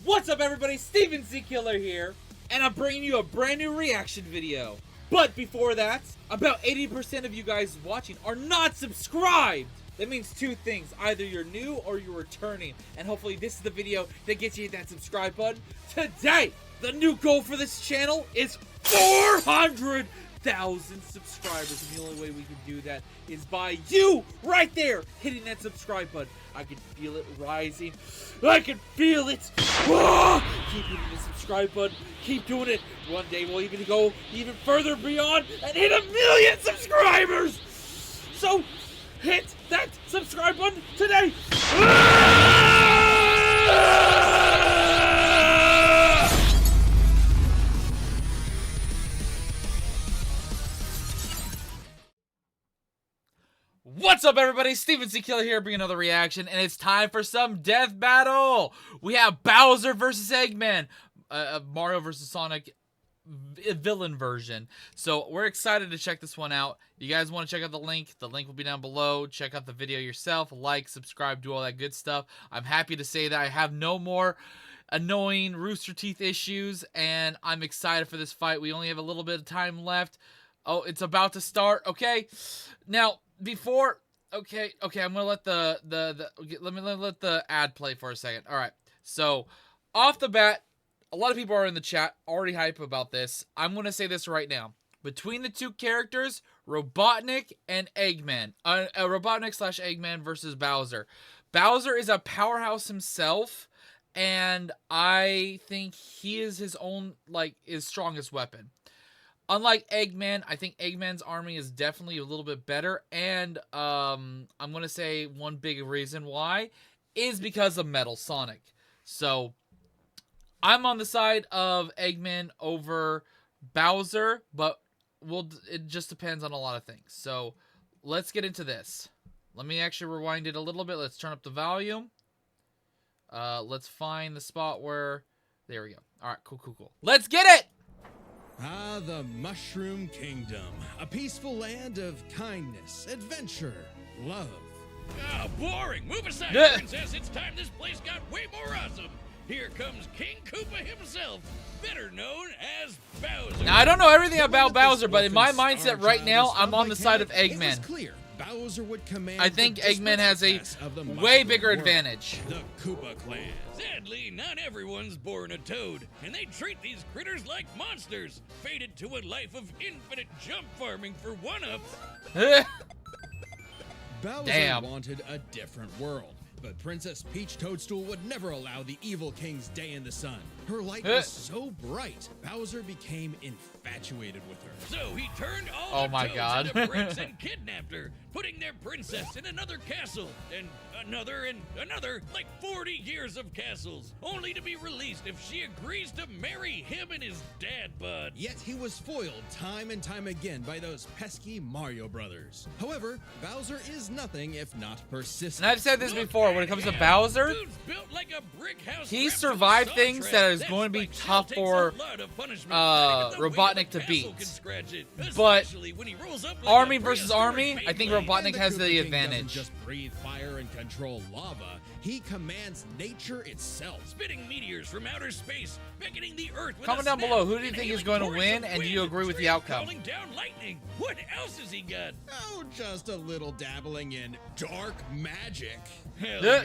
What's up everybody, Steven Z Killer here, and I'm bringing you a brand new reaction video. But before that, about 80% of you guys watching are not subscribed. That means two things, either you're new or you're returning, and hopefully this is the video that gets you that subscribe button. Today, the new goal for this channel is 400,000 subscribers, and the only way we can do that is by you right there hitting that subscribe button. I can feel it rising. I can feel it. Ah! Keep hitting the subscribe button. Keep doing it. One day we'll even go even further beyond and hit 1 million subscribers. So hit that subscribe button today. What's up everybody, Steven Z Killer here bringing another reaction, and it's time for some death battle. We have Bowser versus Eggman, Mario versus Sonic villain version. So we're excited to check this one out. You guys want to check out the link will be down below. Check out the video yourself, like, subscribe, do all that good stuff. I'm happy to say that I have no more annoying Rooster Teeth issues, and I'm excited for this fight. We only have a little bit of time left. Oh, it's about to start. Okay, now before, okay, I'm gonna let let me let the ad play for a second. All right, so off the bat, a lot of people are in the chat already hype about this. I'm gonna say this right now: between the two characters, Robotnik and Eggman, Robotnik / Eggman versus Bowser. Bowser is a powerhouse himself, and I think he is his own, his strongest weapon. Unlike Eggman, I think Eggman's army is definitely a little bit better, and I'm going to say one big reason why is because of Metal Sonic. So, I'm on the side of Eggman over Bowser, but it just depends on a lot of things. So, let's get into this. Let me actually rewind it a little bit. Let's turn up the volume. Let's find the spot where... There we go. Alright, cool. Let's get it! Ah, the Mushroom Kingdom. A peaceful land of kindness, adventure, love. Ah, boring! Move aside, princess! It's time this place got way more awesome! Here comes King Koopa himself, better known as Bowser. Now, I don't know everything about Bowser, but in my mindset right now, I'm on the side of Eggman. Bowser would command. I think Eggman has a way bigger advantage. The Koopa clan. Sadly, not everyone's born a toad, and they treat these critters like monsters, fated to a life of infinite jump farming for one-ups. Bowser wanted a different world, but Princess Peach Toadstool would never allow the evil king's day in the sun. Her light was so bright, Bowser became infatuated with her. So he turned all the toads into bricks and kidnapped her, putting their princess in another castle, and another, like 40 years of castles, only to be released if she agrees to marry him and his dad bod. Yet he was foiled time and time again by those pesky Mario brothers. However, Bowser is nothing if not persistent. And I've said this before, when it comes to Bowser, he survived things that is going to be tough for Robotnik to beat. But army versus army, I think Robotnik has the advantage. Doesn't just breathe fire and control lava. He commands nature itself. Spitting meteors from outer space, beckoning the earth with comment down below, who do you think is going to win, and do you agree with the outcome? Calling down lightning. What else has he got? Oh, just a little dabbling in dark magic. Hell yeah.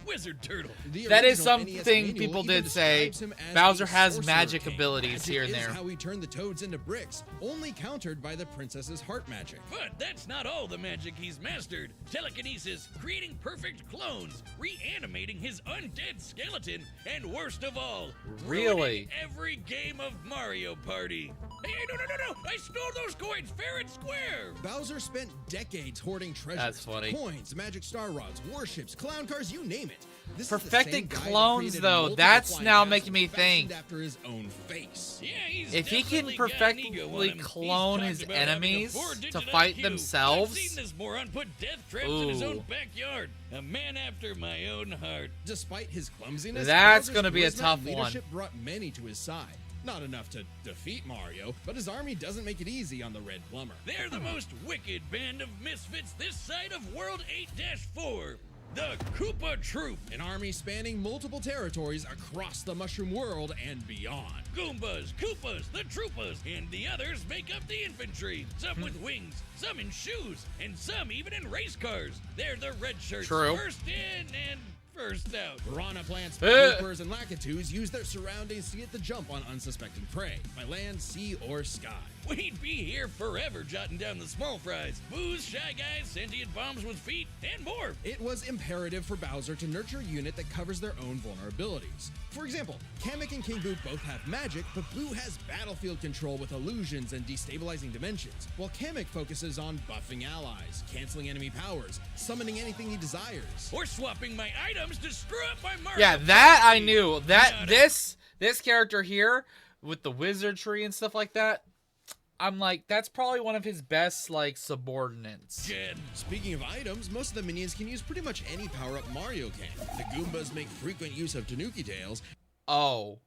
Wizard Turtle. That is something people did say. Bowser has magic abilities here and there. How he turned the toads into bricks, only countered by the princess's heart magic. But that's not all the magic he's mastered. Telekinesis, creating perfect clones, reanimating his undead skeleton, and worst of all, really, every game of Mario Party. Hey, no! I stole those coins fair and square. Bowser spent decades hoarding treasures. That's funny. Coins, magic star rods, warships, clown cars, you name it. This perfected clones, though, that's now making me think. After his own face. Yeah, if he can perfectly clone his enemies to fight themselves, I've seen this moron put death traps in his own backyard. A man after my own heart. Despite his clumsiness, that's going to be a tough one. Leadership brought many to his side. Not enough to defeat Mario, but his army doesn't make it easy on the Red Plumber. They're the most wicked band of misfits this side of World 8-4. the Koopa Troop. An army spanning multiple territories across the mushroom world and beyond. Goombas, Koopas, the Troopas, and the others make up the infantry. Some with wings, some in shoes, and some even in race cars. They're the red shirts. True. First in and first out. Piranha plants, Coopers, and Lakitus use their surroundings to get the jump on unsuspecting prey, by land, sea, or sky. We'd be here forever jotting down the small fries. Booze, Shy Guys, sentient bombs with feet, and more. It was imperative for Bowser to nurture a unit that covers their own vulnerabilities. For example, Kamek and King Boo both have magic, but Boo has battlefield control with illusions and destabilizing dimensions, while Kamek focuses on buffing allies, canceling enemy powers, summoning anything he desires. Or swapping my items to screw up my Mario. Yeah, that I knew. This character here with the wizardry and stuff like that, I'm like, that's probably one of his best, like, subordinates. Jen. Speaking of items, most of the minions can use pretty much any power-up Mario can. The Goombas make frequent use of Tanuki tails. Oh.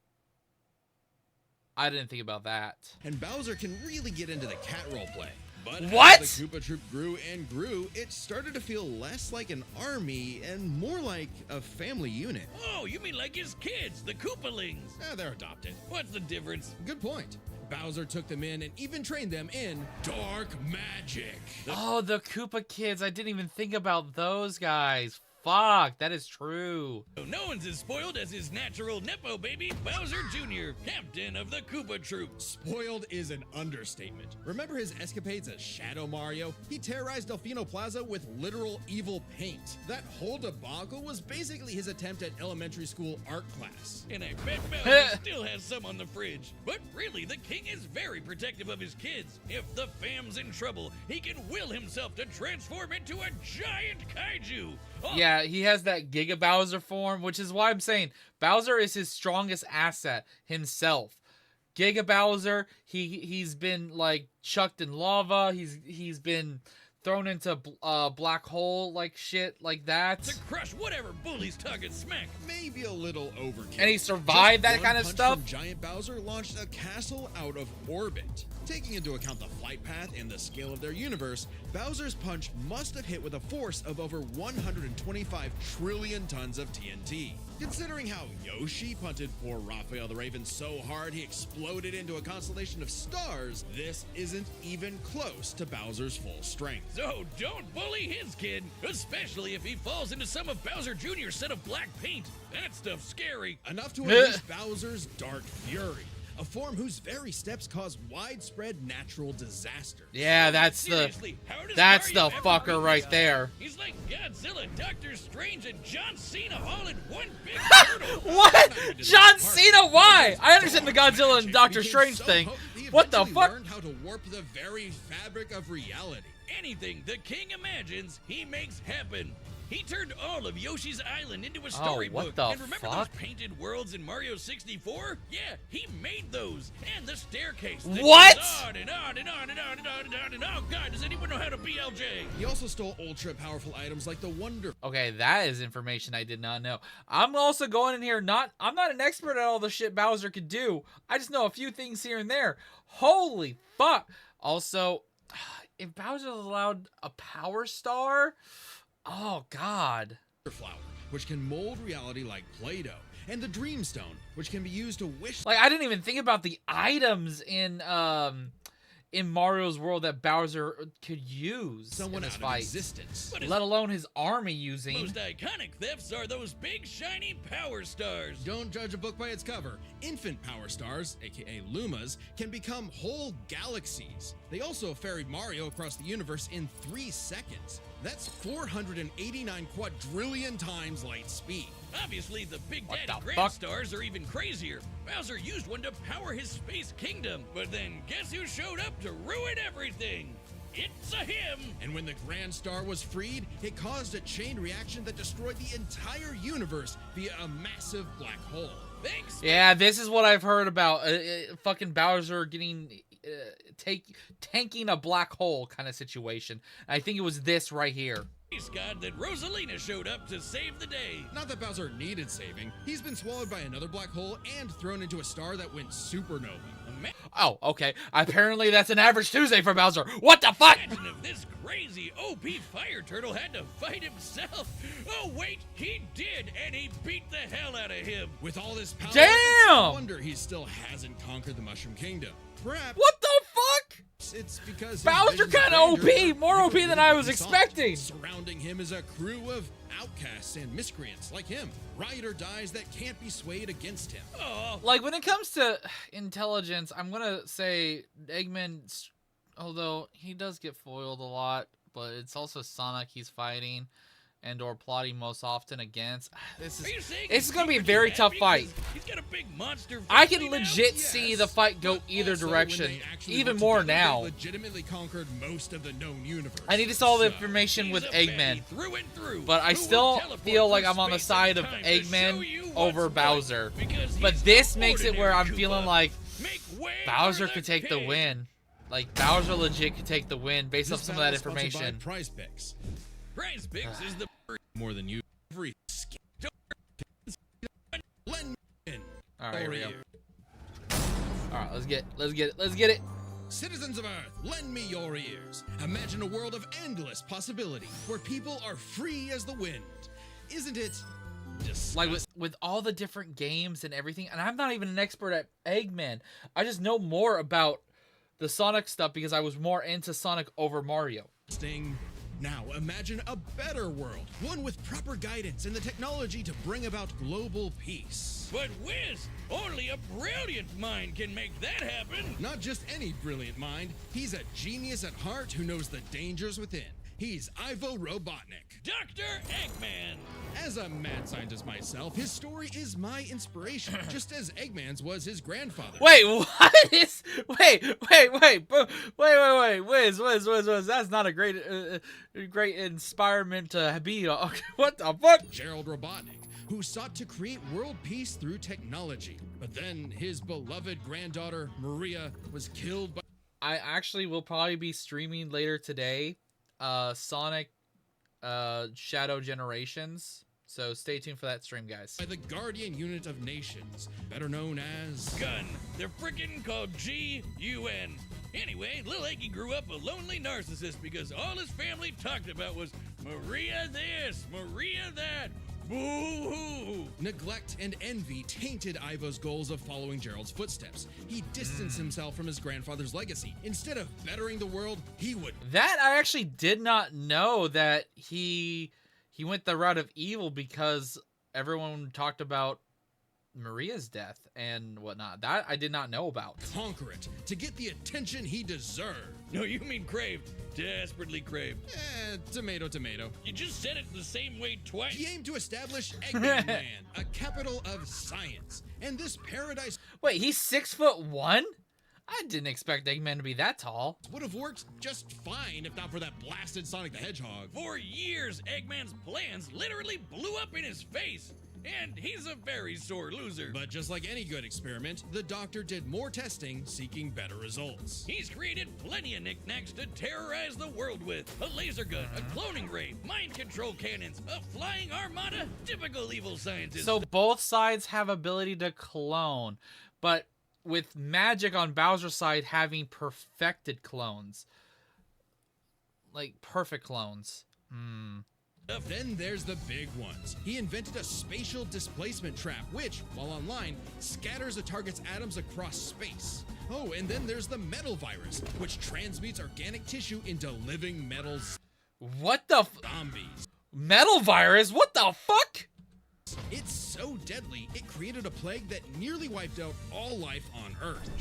I didn't think about that. And Bowser can really get into the cat roleplay. But What? as the Koopa Troop grew and grew, it started to feel less like an army and more like a family unit. Oh, you mean like his kids, the Koopalings. They're adopted. What's the difference? Good point. Bowser took them in and even trained them in dark magic. Oh, the Koopa kids. I didn't even think about those guys. Fuck, that is true. No one's as spoiled as his natural Nepo baby, Bowser Jr., captain of the Koopa Troop. Spoiled is an understatement. Remember his escapades as Shadow Mario? He terrorized Delfino Plaza with literal evil paint. That whole debacle was basically his attempt at elementary school art class. And I bet Bowser still has some on the fridge. But really, the king is very protective of his kids. If the fam's in trouble, he can will himself to transform into a giant kaiju. Oh, Yeah, he has that Giga Bowser form, which is why I'm saying Bowser is his strongest asset himself. Giga Bowser, he's been like chucked in lava. He's been thrown into black hole like shit like that. to crush whatever bullies target smack. Maybe a little overkill. And he survived Just that kind one of punch stuff? from Giant Bowser launched a castle out of orbit. Taking into account the flight path and the scale of their universe, Bowser's punch must have hit with a force of over 125 trillion tons of TNT. Considering how Yoshi punted poor Raphael the Raven so hard he exploded into a constellation of stars, this isn't even close to Bowser's full strength. So don't bully his kid, especially if he falls into some of Bowser Jr.'s set of black paint. That stuff's scary. Enough to unleash Bowser's Dark Fury, a form whose very steps cause widespread natural disaster. Yeah, that's the Seriously, how does that's Mario the ever fucker beat right this there. guy? He's like Godzilla, Doctor Strange, and John Cena all in one big turtle. What? John Cena? Why? I understand the Godzilla and Doctor Became Strange so thing. potent, he What the eventually fuck? learned how to warp the very fabric of reality. Anything the king imagines, he makes happen. He turned all of Yoshi's Island into a storybook. what the and remember fuck? those painted worlds in Mario 64? Yeah, he made those. And the staircase. that What? goes on and on and on and on and on and on and on. Oh God, does anyone know how to BLJ? He also stole ultra powerful items like the Wonder. Okay, that is information I did not know. I'm also going in here I'm not an expert at all the shit Bowser could do. I just know a few things here and there. Holy fuck. Also, if Bowser was allowed a power star, oh god. Flower, which can mold reality like Play-Doh, and the Dream Stone, which can be used to wish. Like I didn't even think about the items in Mario's world that Bowser could use Someone in this out fight. of existence. But his Let alone his army using. most iconic thefts are those big shiny power stars. Don't judge a book by its cover. Infant power stars, aka Lumas, can become whole galaxies. They also ferried Mario across the universe in 3 seconds. That's 489 quadrillion times light speed. Obviously, the Big What Daddy the Grand fuck? Stars are even crazier. Bowser used one to power his space kingdom, but then guess who showed up to ruin everything? It's a him! And when the Grand Star was freed, it caused a chain reaction that destroyed the entire universe via a massive black hole. Thanks! Yeah, this is what I've heard about. Fucking Bowser getting tanking a black hole kind of situation. I think it was this right here. Space God that Rosalina showed up to save the day. Not that Bowser needed saving. He's been swallowed by another black hole and thrown into a star that went supernova. Oh, okay. Apparently that's an average Tuesday for Bowser. What the fuck? Imagine if this crazy OP fire turtle had to fight himself. Oh wait, he did, and he beat the hell out of him. With all this power, Damn! it's no wonder he still hasn't conquered the Mushroom Kingdom. Perhaps What the fuck? it's because his Bowser vision kind of of grandeur OP, more OP never than I really was dissolved. expecting. Surrounding him is a crew of outcasts and miscreants like him. Ride or dies that can't be swayed against him. Oh, Like, when it comes to intelligence, I'm gonna say Eggman, although he does get foiled a lot, but it's also Sonic he's fighting and or plotting most often against. This are you is saying it's he's gonna be a secretly very happy tough fight. because he's got a big monster I can family now? legit see the fight go But either also, when direction, they actually even worked more together, now. they legitimately conquered most of the known universe. I need to see all the So, information He's with a Eggman, baddie through and through, but I who will still teleport feel like through I'm on the space side and of time to show Eggman you what's over what, Bowser. because But he's this no makes it where I'm ordinary feeling Koopa. like Make way Bowser for could the take the king. win. Like, Bowser legit could take the win based off This some of that battle is sponsored by information. Prize Picks. Prize Picks is the More than you. Every skin. Lend me in. All right, here we go. Your All right, let's get it. Citizens of Earth, lend me your ears. Imagine a world of endless possibility where people are free as the wind. Isn't it Like, with all the different games and everything, and I'm not even an expert at Eggman. I just know more about the Sonic stuff because I was more into Sonic over Mario. disgusting? Now imagine a better world, one with proper guidance and the technology to bring about global peace. But Wiz, only a brilliant mind can make that happen. Not just any brilliant mind, he's a genius at heart who knows the dangers within. He's Ivo Robotnik. Dr. Eggman. As a mad scientist myself, his story is my inspiration, just as Eggman's was his grandfather. Wait, what is? Wait, Wiz. That's not a great inspirement to be. Okay, what the fuck? Gerald Robotnik, who sought to create world peace through technology. But then his beloved granddaughter, Maria, was killed by I actually will probably be streaming later today, Sonic, Shadow Generations. So stay tuned for that stream, guys. the Guardian Unit of Nations, better known as... Gun. They're frickin' called G-U-N. Anyway, Lil Eggy grew up a lonely narcissist because all his family talked about was Maria this, Maria that. Boo-hoo. Neglect and envy tainted Ivo's goals of following Gerald's footsteps. He distanced himself from his grandfather's legacy. Instead of bettering the world, he would... That I actually did not know that he went the route of evil because everyone talked about Maria's death and whatnot. That I did not know about. conquer it to get the attention he deserved. No, you mean craved. Desperately craved. Tomato, tomato. You just said it the same way twice. He aimed to establish Eggman Land, a capital of science. And this paradise Wait, he's 6'1"? I didn't expect Eggman to be that tall. would have worked just fine if not for that blasted Sonic the Hedgehog. For years, Eggman's plans literally blew up in his face. And he's a very sore loser. But just like any good experiment, the doctor did more testing, seeking better results. He's created plenty of knickknacks to terrorize the world with. A laser gun, a cloning ray, mind control cannons, a flying armada, typical evil scientist. So both sides have ability to clone, but with magic on Bowser's side having perfected clones. Like perfect clones. Then there's the big ones. He invented a spatial displacement trap, which, while online, scatters a target's atoms across space. Oh, and then there's the metal virus, which transmutes organic tissue into living metal What the zombies. metal virus? What the fuck? It's so deadly, it created a plague that nearly wiped out all life on Earth.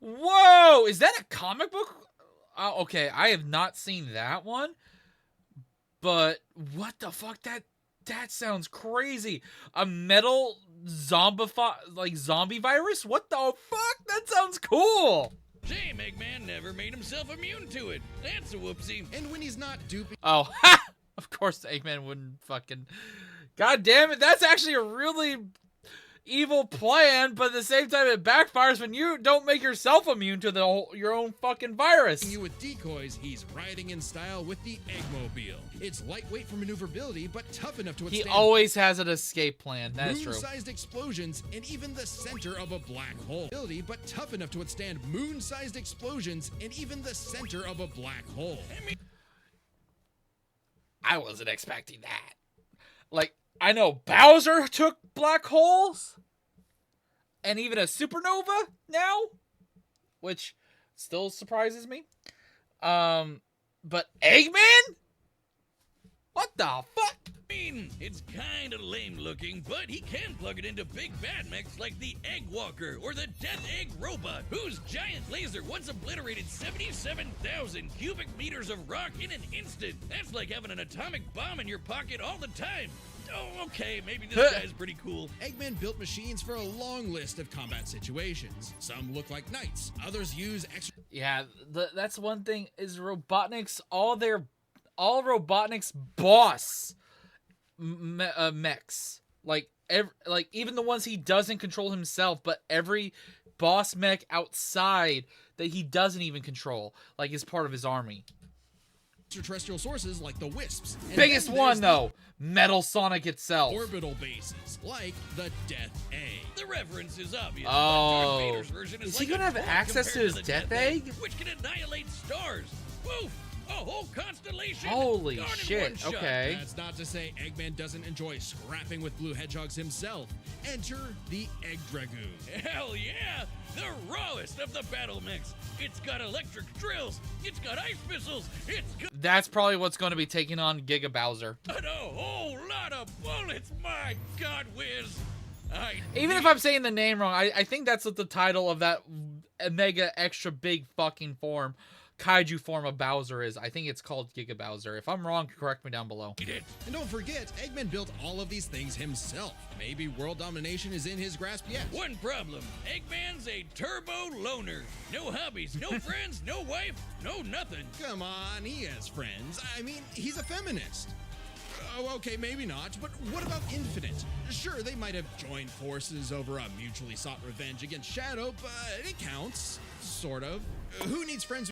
Whoa, is that a comic book? Okay, I have not seen that one. But what the fuck? That sounds crazy. A metal zombie virus? What the fuck? That sounds cool. Shame Eggman never made himself immune to it. That's a whoopsie. And when he's not duping Oh, ha! Of course Eggman wouldn't fucking... God damn it, that's actually a really... evil plan, but at the same time it backfires when you don't make yourself immune to your own fucking virus. You with decoys, he's riding in style with the Eggmobile. It's lightweight for maneuverability, but tough enough to He withstand always has an escape plan. That is true. moon-sized explosions and even the center of a black hole. Ability, but tough enough to withstand moon-sized explosions and even the center of a black hole. I wasn't expecting that. Like, I know Bowser took black holes and even a supernova now, which still surprises me. But Eggman? What the fuck? I mean, it's kind of lame looking, but he can plug it into big bad mechs like the Egg Walker or the Death Egg Robot, whose giant laser once obliterated 77,000 cubic meters of rock in an instant. That's like having an atomic bomb in your pocket all the time. Oh, okay, maybe this guy's pretty cool. Eggman built machines for a long list of combat situations. Some look like knights, others use extra... Yeah, that's one thing is Robotnik's, all Robotnik's boss mechs. Like even the ones he doesn't control himself, but every boss mech outside that he doesn't even control, like, is part of his army. Extraterrestrial sources like the Wisps. And Biggest then one there's though, Metal Sonic itself. the orbital bases like the Death Egg. The reference is obvious. Oh. but Darth Vader's version Is is he like gonna a have toy access to compared his the Death Egg? which can annihilate stars. Woof! A whole constellation. Holy gone in shit, one shot. okay. That's not to say Eggman doesn't enjoy scrapping with blue hedgehogs himself. Enter the Egg Dragoon. Hell yeah! The rawest of the battle mechs. It's got electric drills. It's got ice missiles. It's got That's probably what's going to be taking on Giga Bowser. a whole lot of bullets. My God, Wiz. Even if I'm saying the name wrong, I think that's what the title of that mega extra big fucking form, kaiju form of Bowser is. I think it's called Giga Bowser. If I'm wrong, correct me down below. And don't forget, Eggman built all of these things himself. Maybe world domination is in his grasp yet. One problem. Eggman's a turbo loner. No hobbies, no friends, no wife, no nothing. Come on, he has friends. I mean, he's a feminist. Oh, okay, maybe not, but what about Infinite? Sure, they might have joined forces over a mutually sought revenge against Shadow, but it counts. Sort of. Who needs friends?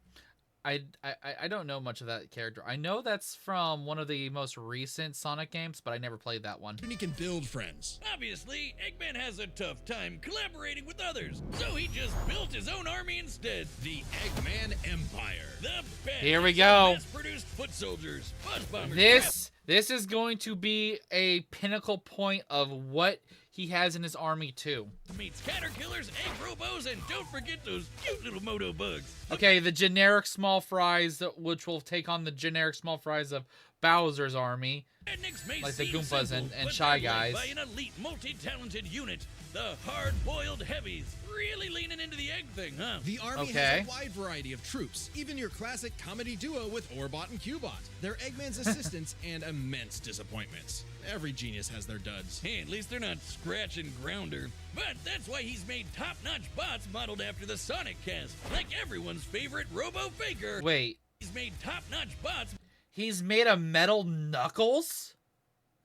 I don't know much of that character. I know that's from one of the most recent Sonic games, but I never played that one. He can build friends. Obviously, Eggman has a tough time collaborating with others, so he just built his own army instead. The Eggman Empire. The best Here we go. mass-produced foot soldiers, buzz bombers. This is going to be a pinnacle point of what he has in his army too. Meets caterpillars, egg robos, and don't forget those cute little moto bugs. Okay, the generic small fries, which will take on the generic small fries of Bowser's army. Rednecks may Like the seem Goombas simple, and but Shy they're led Guys. by an elite, multi-talented unit, the hard-boiled heavies. Really leaning into the egg thing, huh? The army Okay. has a wide variety of troops, even your classic comedy duo with Orbot and Cubot. They're Eggman's assistants and immense disappointments. Every genius has their duds. Hey, at least they're not Scratch and Grounder. But that's why he's made top-notch bots modeled after the Sonic cast, like everyone's favorite Robo Faker. Wait, He's made top-notch bots he's made a metal Knuckles?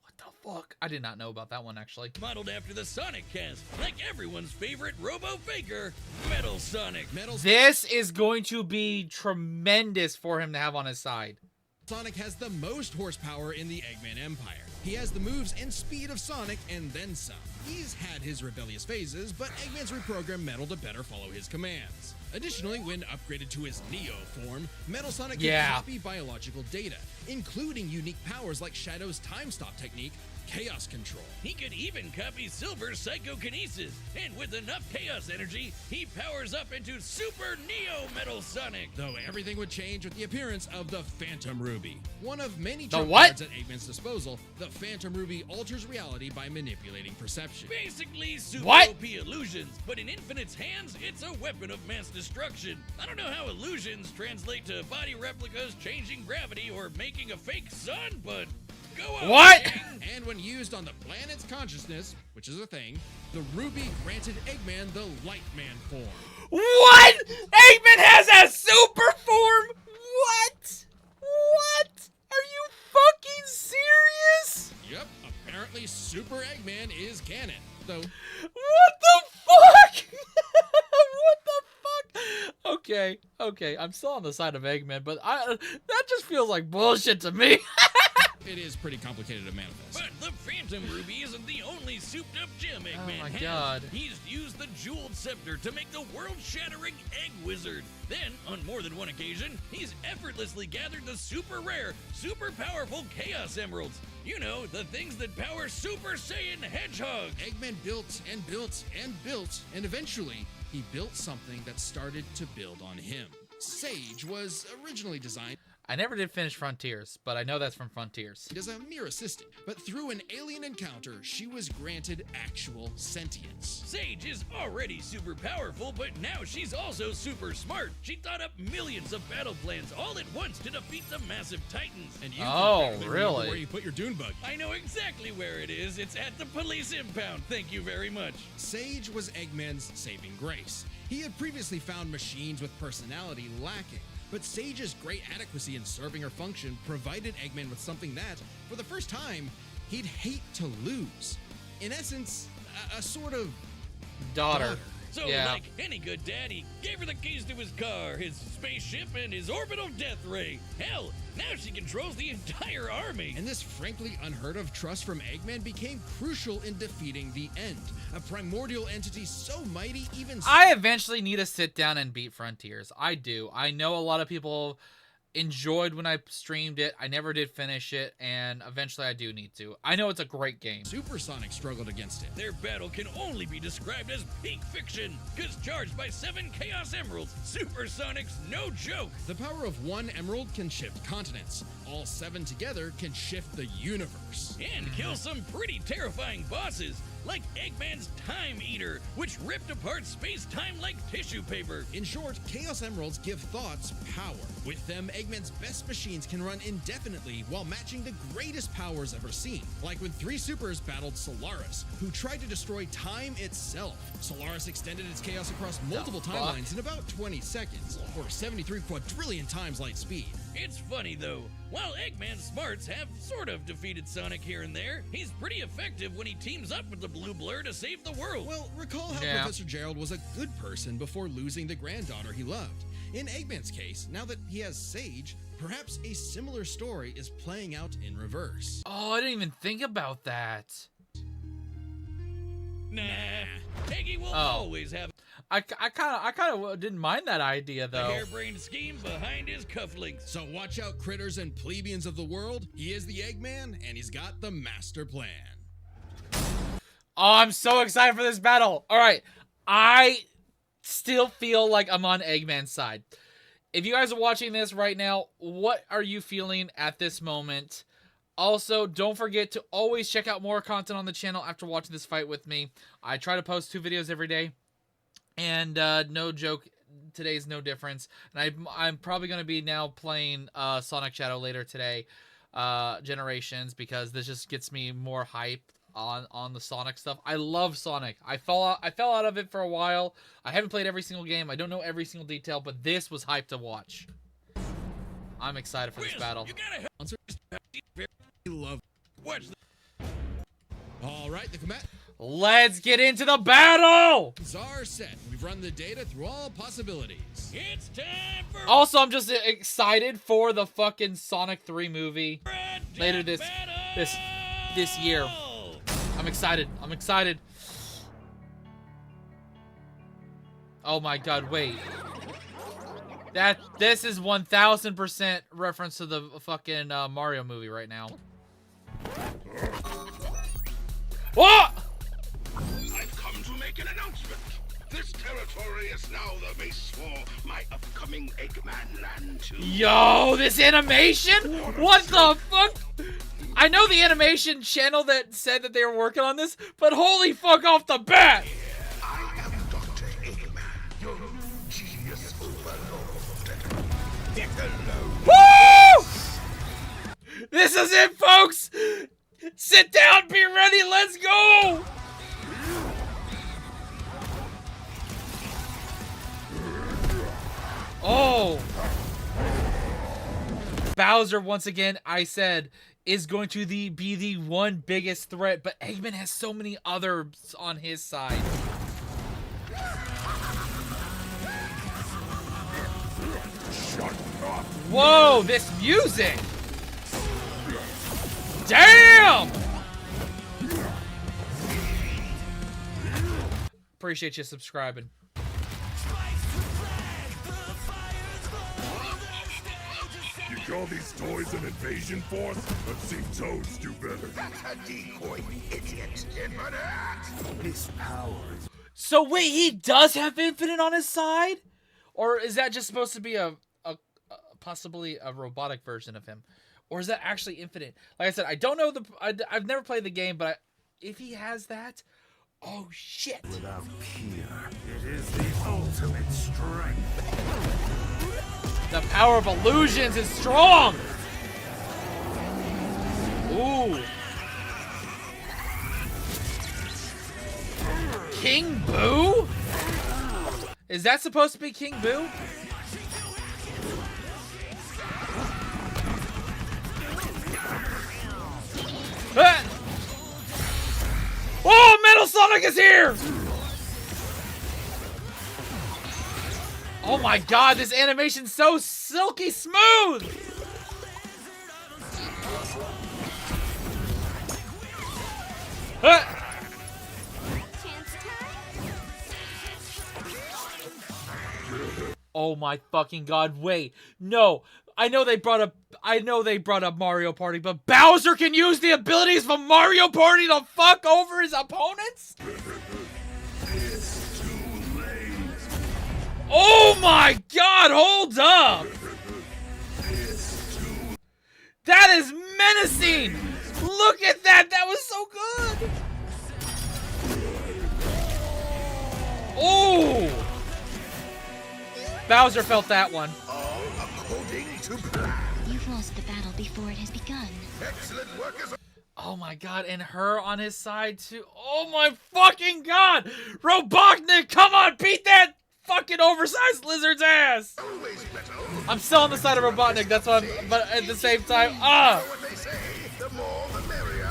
What the fuck? I did not know about that one, actually. modeled after the Sonic cast, like everyone's favorite Robo Faker, Metal Sonic. Metal This is going to be tremendous for him to have on his side. Sonic has the most horsepower in the Eggman Empire. He has the moves and speed of Sonic and then some. He's had his rebellious phases, but Eggman's reprogrammed Metal to better follow his commands. Additionally, when upgraded to his Neo form, Metal Sonic can copy biological data, including unique powers like Shadow's time stop technique, Chaos Control. He could even copy Silver's psychokinesis, and with enough chaos energy, he powers up into Super Neo Metal Sonic. Though everything would change with the appearance of the Phantom Ruby. One of many The trump what? cards at Eggman's disposal, the Phantom Ruby alters reality by manipulating perception. Basically, super What? OP illusions, but in Infinite's hands, it's a weapon of mass destruction. I don't know how illusions translate to body replicas, changing gravity, or making a fake sun, but go on. What? gang. And when used on the planet's consciousness, which is a thing, the Ruby granted Eggman the Lightman form. What? Eggman has a super form? What? What? Are you fucking serious? Yep, apparently Super Eggman is canon. Though Okay, I'm still on the side of Eggman, but that just feels like bullshit to me. It is pretty complicated to manifest. But the Phantom Ruby isn't the only souped-up gem Eggman my has. God. He's used the Jeweled Scepter to make the world-shattering Egg Wizard. Then, on more than one occasion, he's effortlessly gathered the super rare, super powerful Chaos Emeralds. You know, the things that power Super Saiyan Hedgehogs. Eggman built and built and built, and eventually, he built something that started to build on him. Sage was originally designed I never did finish Frontiers, but I know that's from Frontiers. as a mere assistant, but through an alien encounter, she was granted actual sentience. Sage is already super powerful, but now she's also super smart. She thought up millions of battle plans all at once to defeat the massive titans. And you Oh, can remember really? where you put your dune bug. I know exactly where it is. It's at the police impound. Thank you very much. Sage was Eggman's saving grace. He had previously found machines with personality lacking, but Sage's great adequacy in serving her function provided Eggman with something that, for the first time, he'd hate to lose. In essence, a sort of Daughter. So, Yeah. like any good dad, he gave her the keys to his car, his spaceship, and his orbital death ray. Hell, now she controls the entire army. And this frankly unheard of trust from Eggman became crucial in defeating the End, a primordial entity so mighty even I eventually need to sit down and beat Frontiers. I do. I know a lot of people enjoyed when I streamed it. I never did finish it, and eventually I do need to. I know it's a great game. Supersonic struggled against it. Their battle can only be described as peak fiction, because charged by 7 Chaos Emeralds, Supersonic's no joke. The power of one emerald can shift continents. All 7 together can shift the universe. And kill some pretty terrifying bosses, like Eggman's Time Eater, which ripped apart space-time like tissue paper. In short, Chaos Emeralds give thoughts power. With them, Eggman's best machines can run indefinitely while matching the greatest powers ever seen. Like when 3 supers battled Solaris, who tried to destroy time itself. Solaris extended its chaos across multiple timelines in about 20 seconds, or 73 quadrillion times light speed. It's funny though, while Eggman's smarts have sort of defeated Sonic here and there, he's pretty effective when he teams up with the Blue Blur to save the world. Well, recall how Yeah. Professor Gerald was a good person before losing the granddaughter he loved. In Eggman's case, now that he has Sage, perhaps a similar story is playing out in reverse. Oh, I didn't even think about that. Nah, Eggy will Oh. always have I kind of didn't mind that idea a though. harebrained scheme behind his cufflinks. So watch out, critters and plebeians of the world. He is the Eggman, and he's got the master plan. Oh, I'm so excited for this battle. All right, I still feel like I'm on Eggman's side. If you guys are watching this right now, what are you feeling at this moment? Also, don't forget to always check out more content on the channel after watching this fight with me. I try to post 2 videos every day. And no joke, today's no difference. And I'm probably going to be now playing Sonic Shadow later today, Generations, because this just gets me more hype on the Sonic stuff. I love Sonic. I fell out of it for a while. I haven't played every single game. I don't know every single detail, but this was hype to watch. I'm excited for this battle. You gotta help. Love. Watch the All right, the combatants Let's get into the battle! are set. We've run the data through all possibilities. It's time for Also, I'm just excited for the fucking Sonic 3 movie a later death this year. battle! I'm excited. I'm excited. Oh my god, wait. This is 1000% reference to the fucking Mario movie right now. What? I've come to make an announcement. This territory is now the base for my upcoming Eggman Land 2. Yo, this animation? What the fuck? I know the animation channel that said that they were working on this, but holy fuck off the bat! I am Dr. Eggman, your new genius overlord. Hello. Woo! This is it, folks! Sit down, be ready, let's go! Oh! Bowser, once again, I said, is going to be the one biggest threat, but Eggman has so many others on his side. Whoa, this music! Damn! Appreciate you subscribing. You call these toys an invasion force? I've seen toads do better. That's a decoy, idiot. Infinite! This power is... So wait, he does have infinite on his side? Or is that just supposed to be a possibly a robotic version of him? Or is that actually infinite? Like I said, I don't know I've never played the game, but if he has that, oh shit. Without fear, it is the ultimate strength. The power of illusions is strong. Ooh. King Boo? Is that supposed to be King Boo? Ah! Oh, Metal Sonic is here! Oh my god, this animation's so silky smooth! Ah! Oh my fucking god, wait. No. I know they brought up Mario Party, but Bowser can use the abilities from Mario Party to fuck over his opponents? It's too late. Oh my god, hold up! That is menacing! Look at that, that was so good! Oh! Bowser felt that one. All according to plan. You've lost the battle before it has begun. Excellent work as Oh my god, and her on his side too. Oh my fucking god! Robotnik, come on, beat that fucking oversized lizard's ass! always better. I'm still on the side of Robotnik, that's why but at the same time, What they say, the more the merrier.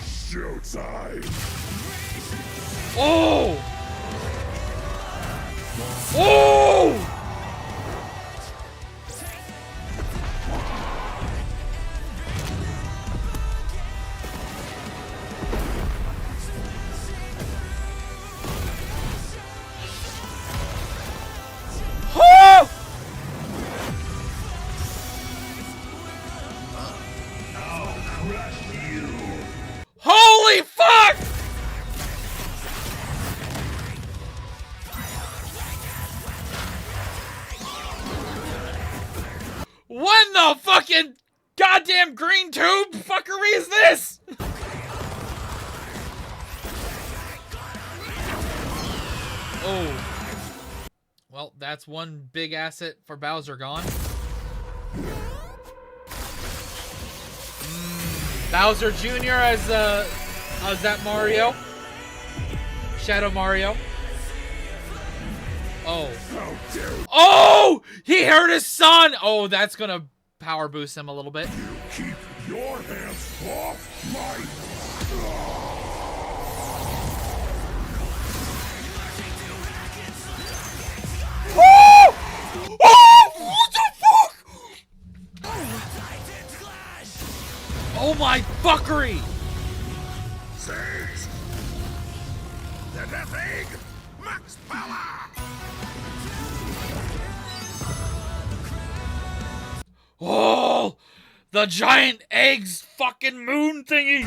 Showtime. Oh! Oh! Oh! Holy fuck! What in the fucking goddamn green tube fuckery is this? Oh. Well, that's one big asset for Bowser gone. Bowser Jr. as that Mario. Shadow Mario. Oh. Oh! He hurt his son! Oh, that's gonna power boost him a little bit. Keep your hands off my... Oh! Oh! What the fuck? Oh my fuckery! Six. The Death Egg. Max power. Oh! The giant eggs fucking moon thingy!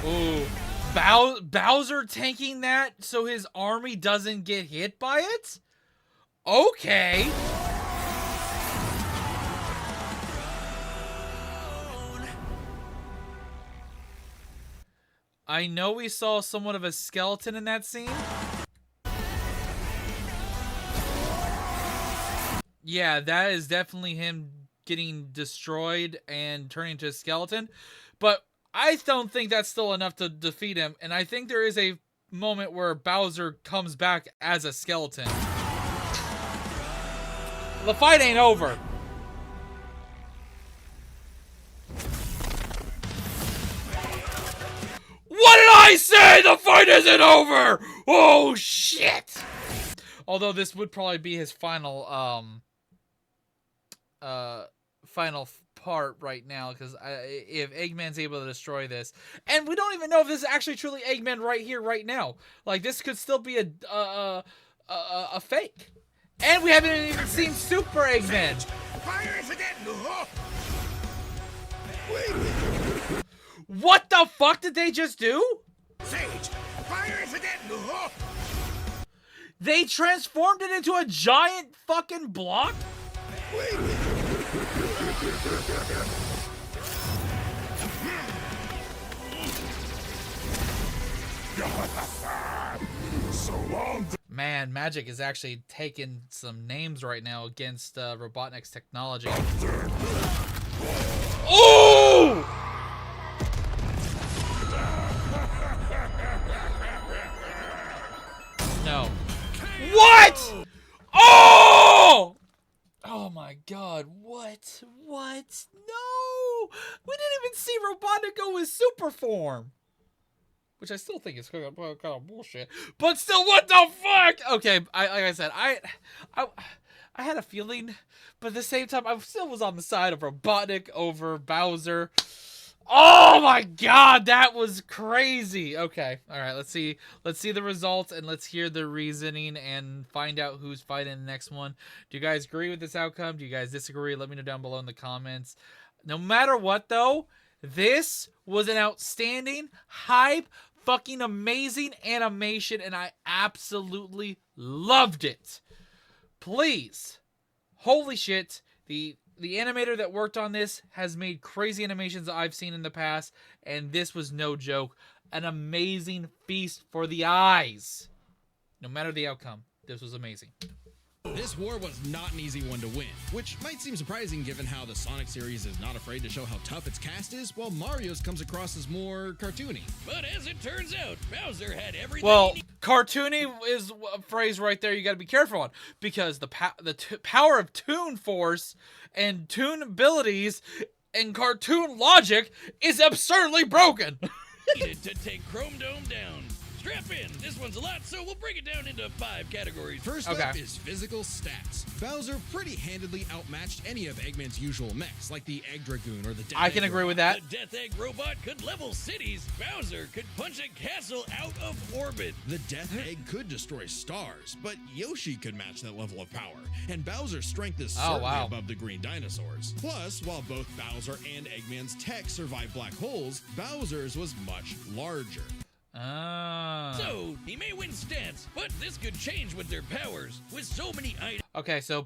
Ooh. Bowser tanking that so his army doesn't get hit by it? Okay. I know we saw somewhat of a skeleton in that scene. Yeah, that is definitely him getting destroyed and turning into a skeleton. But I don't think that's still enough to defeat him. And I think there is a moment where Bowser comes back as a skeleton. The fight ain't over. What did I say? The fight isn't over! Oh, shit! Although this would probably be his final, part right now, because if Eggman's able to destroy this, and we don't even know if this is actually truly Eggman right here, right now. Like, this could still be a fake. And we haven't even seen Super Eggman. Fire is again! What the fuck did they just do? Sage! Fire is again! They transformed it into a giant fucking block? So long. Man, Magic is actually taking some names right now against Robotnik's technology. Oh! No. What? Oh! Oh my god, what? What? No! We didn't even see Robotnik go with super form. Which I still think is kind of bullshit. But still, what the fuck? Okay, like I said, I had a feeling, but at the same time, I still was on the side of Robotnik over Bowser. Oh my god, that was crazy. Okay, all right, let's see the results, and let's hear the reasoning and find out who's fighting the next one. Do you guys agree with this outcome? Do you guys disagree? Let me know down below in the comments. No matter what, though, this was an outstanding, hype, fucking amazing animation, and I absolutely loved it. Please, holy shit, the animator that worked on this has made crazy animations that I've seen in the past, and this was no joke. An amazing feast for the eyes. No matter the outcome, this was amazing. This war was not an easy one to win, which might seem surprising given how the Sonic series is not afraid to show how tough its cast is, while Mario's comes across as more cartoony. But as it turns out, Bowser had everything Well, he needed. cartoony is a phrase right there you got to be careful on, because the power of Toon Force and Toon abilities and cartoon logic is absurdly broken. Needed to take Chrome Dome down. Strap in. This one's a lot, so we'll break it down into 5 categories. First Okay. up is physical stats. Bowser pretty handedly outmatched any of Eggman's usual mechs, like the Egg Dragoon or the Death I can Egg agree with Robot. that. The Death Egg robot could level cities. Bowser could punch a castle out of orbit. The Death Egg could destroy stars, but Yoshi could match that level of power, and Bowser's strength is certainly wow. above the green dinosaurs. Plus, while both Bowser and Eggman's tech survived black holes, Bowser's was much larger. So, he may win stats, but this could change with their powers. With so many Okay, so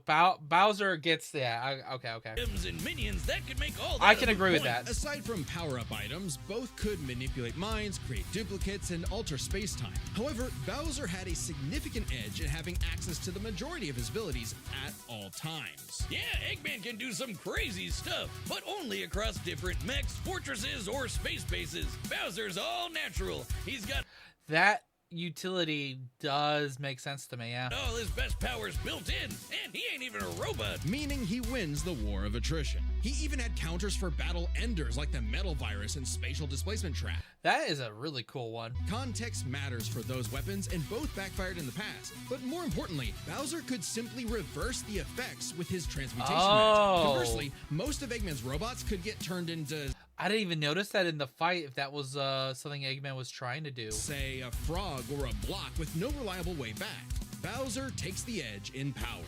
Bowser gets okay. items and minions, that could make all that I can a agree with point. that. Aside from power-up items, both could manipulate minds, create duplicates, and alter space-time. However, Bowser had a significant edge in having access to the majority of his abilities at all times. Yeah, Eggman can do some crazy stuff, but only across different mechs, fortresses, or space bases. Bowser's all natural. He's got That utility does make sense to me, yeah. all his best powers built in, and he ain't even a robot. Meaning he wins the war of attrition. He even had counters for battle enders like the metal virus and spatial displacement trap. That is a really cool one. Context matters for those weapons, and both backfired in the past. But more importantly, Bowser could simply reverse the effects with his transmutation Oh. magic. Conversely, most of Eggman's robots could get turned into, I didn't even notice that in the fight, if that was something Eggman was trying to do. say, a frog or a block with no reliable way back. Bowser takes the edge in power.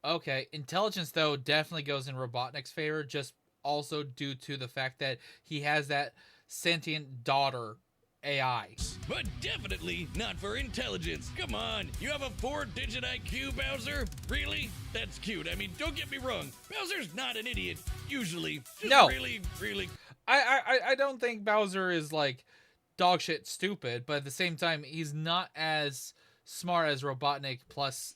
Okay, intelligence, though, definitely goes in Robotnik's favor, just also due to the fact that he has that sentient daughter AI. But definitely not for intelligence. Come on, you have a 4-digit IQ, Bowser? Really? That's cute. I mean, don't get me wrong. Bowser's not an idiot, usually. Just No. Really, really. I don't think Bowser is, like, dog shit stupid, but at the same time, he's not as smart as Robotnik plus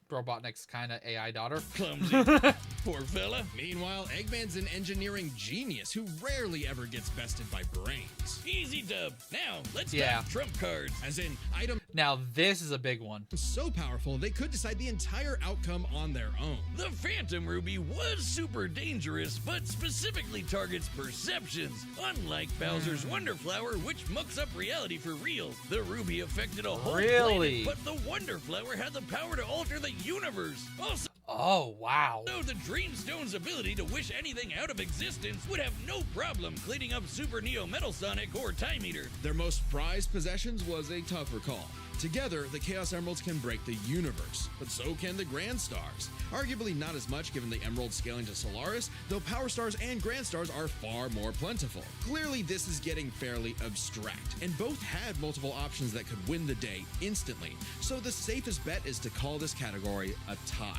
Robotnik's kind of AI daughter. Clumsy. poor fella. Meanwhile, Eggman's an engineering genius who rarely ever gets bested by brains. Easy dub. Now, let's Yeah. talk trump cards. As in, items Now this is a big one. so powerful they could decide the entire outcome on their own. The Phantom Ruby was super dangerous, but specifically targets perceptions. Unlike Bowser's Wonder Flower, which mucks up reality for real. The Ruby affected a whole Really? planet, but the Wonder Flower had the power to alter the universe. Also, Oh, wow. the Dreamstone's ability to wish anything out of existence would have no problem cleaning up Super Neo Metal Sonic or Time Eater. Their most prized possessions was a tougher call. Together, the Chaos Emeralds can break the universe, but so can the Grand Stars. Arguably not as much given the Emerald scaling to Solaris, though Power Stars and Grand Stars are far more plentiful. Clearly, this is getting fairly abstract, and both had multiple options that could win the day instantly, so the safest bet is to call this category a tie.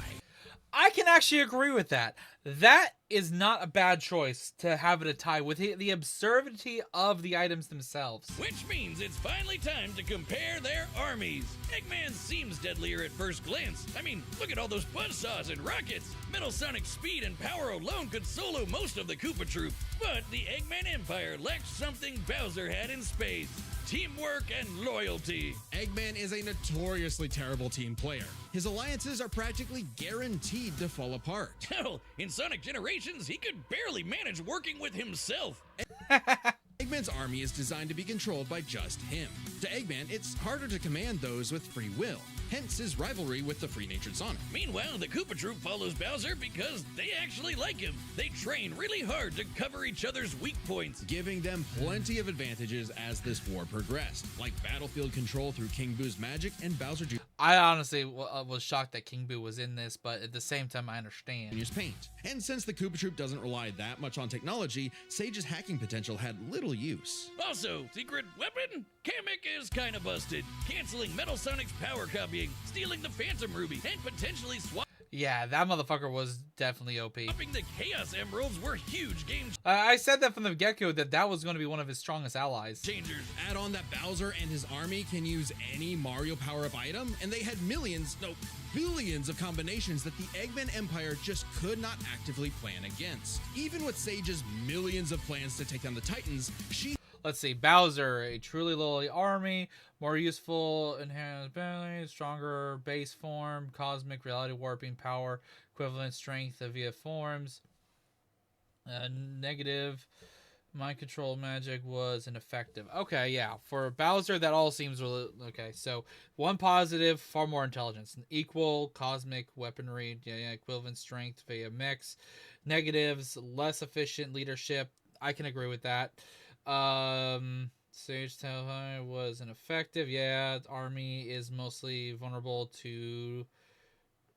I can actually agree with that. That is not a bad choice to have it a tie with the absurdity of the items themselves. Which means it's finally time to compare their armies. Eggman seems deadlier at first glance. I mean, look at all those buzzsaws and rockets. Metal Sonic's speed and power alone could solo most of the Koopa Troop. But the Eggman Empire lacked something Bowser had in spades: teamwork and loyalty. Eggman is a notoriously terrible team player. His alliances are practically guaranteed to fall apart. Hell, in Sonic Generations, he could barely manage working with himself. Eggman's army is designed to be controlled by just him. To Eggman, it's harder to command those with free will, hence his rivalry with the free-natured Sonic. Meanwhile, the Koopa Troop follows Bowser because they actually like him. They train really hard to cover each other's weak points. Giving them plenty of advantages as this war progressed, like battlefield control through King Boo's magic and Bowser I honestly was shocked that King Boo was in this, but at the same time, I understand. Jr.'s paint. And since the Koopa Troop doesn't rely that much on technology, Sage's hacking potential had little use. Also, secret weapon? Kamek is kinda busted, canceling Metal Sonic's power copying, stealing the Phantom Ruby, and potentially Yeah, that motherfucker was definitely OP. swapping the Chaos Emeralds were huge game I said that from the get-go that was going to be one of his strongest allies. changers. Add on that Bowser and his army can use any Mario power-up item, and they had millions, no, billions of combinations that the Eggman Empire just could not actively plan against. Even with Sage's millions of plans to take down the Titans, she Let's see, Bowser, a truly lowly army, more useful, enhanced ability, stronger base form, cosmic reality warping power, equivalent strength via forms, negative, mind control magic was ineffective. Okay, yeah, for Bowser, that all seems really, okay, so one positive, far more intelligence, equal cosmic weaponry, equivalent strength via mix, negatives, less efficient leadership, I can agree with that. Sage Talhai was ineffective. Yeah, army is mostly vulnerable to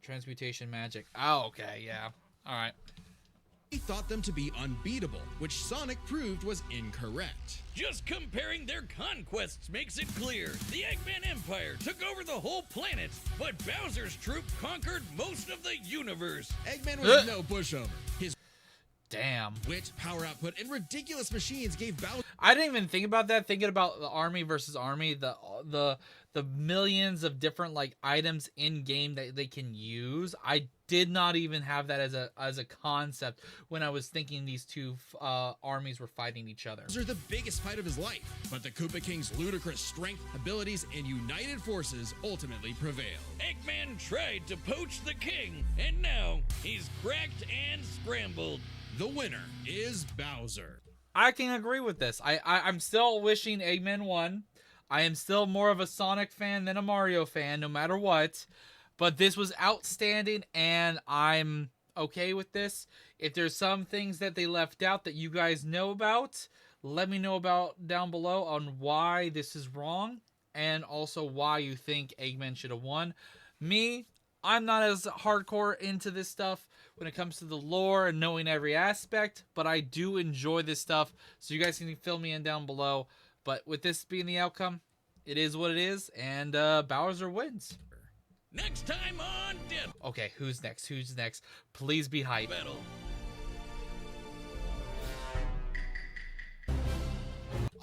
transmutation magic. Oh, okay, yeah. Alright. thought them to be unbeatable, which Sonic proved was incorrect. Just comparing their conquests makes it clear. The Eggman Empire took over the whole planet, but Bowser's troop conquered most of the universe. Eggman was no pushover. His Damn. wit, power output, and ridiculous machines gave Bowser I didn't even think about that. Thinking about the army versus army, the millions of different like items in game that they can use. I did not even have that as a concept when I was thinking these two armies were fighting each other. the biggest fight of his life, but the Koopa King's ludicrous strength, abilities, and united forces ultimately prevailed. Eggman tried to poach the king, and now he's cracked and scrambled. The winner is Bowser. I can agree with this. I'm still wishing Eggman won. I am still more of a Sonic fan than a Mario fan, no matter what. But this was outstanding, and I'm okay with this. If there's some things that they left out that you guys know about, let me know about down below on why this is wrong, and also why you think Eggman should have won. Me, I'm not as hardcore into this stuff when it comes to the lore and knowing every aspect, but I do enjoy this stuff, so you guys can fill me in down below. But with this being the outcome, it is what it is, and Bowser wins. Next time on Death Okay, who's next? Who's next? Please be hype. Battle.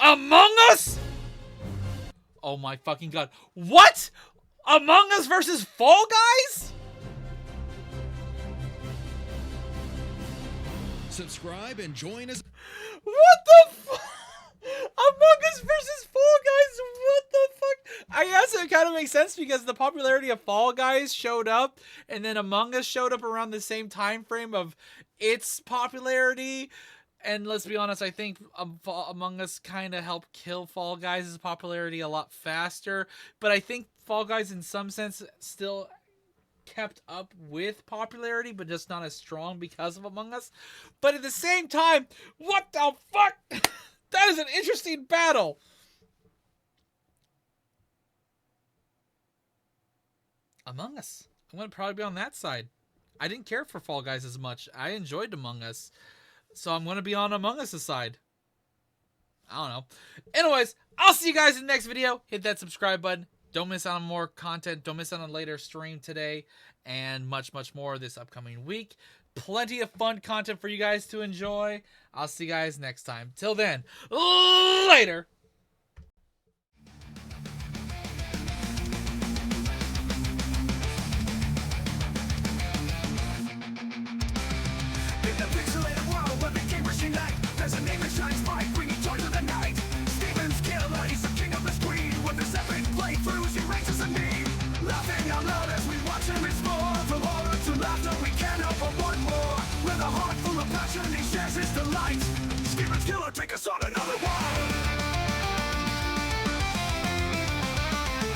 Among Us? Oh my fucking god. What? Among Us versus Fall Guys? Subscribe and join us. What the fuck? Among Us versus Fall Guys, what the fuck? I guess it kind of makes sense because the popularity of Fall Guys showed up, and then Among Us showed up around the same time frame of its popularity. And let's be honest, I think Among Us kind of helped kill Fall Guys' popularity a lot faster. But I think Fall Guys, in some sense, still kept up with popularity, but just not as strong because of Among Us. But at the same time, what the fuck? That is an interesting battle. Among Us. I'm going to probably be on that side. I didn't care for Fall Guys as much. I enjoyed Among Us. So I'm going to be on Among Us' side. I don't know. Anyways, I'll see you guys in the next video. Hit that subscribe button. Don't miss out on more content. Don't miss out on a later stream today. And much, much more this upcoming week. Plenty of fun content for you guys to enjoy. I'll see you guys next time. Till then, later. In the pixelated world where the gamers unite, there's a name that shines bright, bringing joy to the night. Steven's killer, he's the king of the screen. With his epic playthroughs, he ranks as a meme. Laughing out loud as we watch him explore. From horror to laughter, we can't help but want more. With a heart full of passion, he shares his delight. Steven's killer, take us on another one.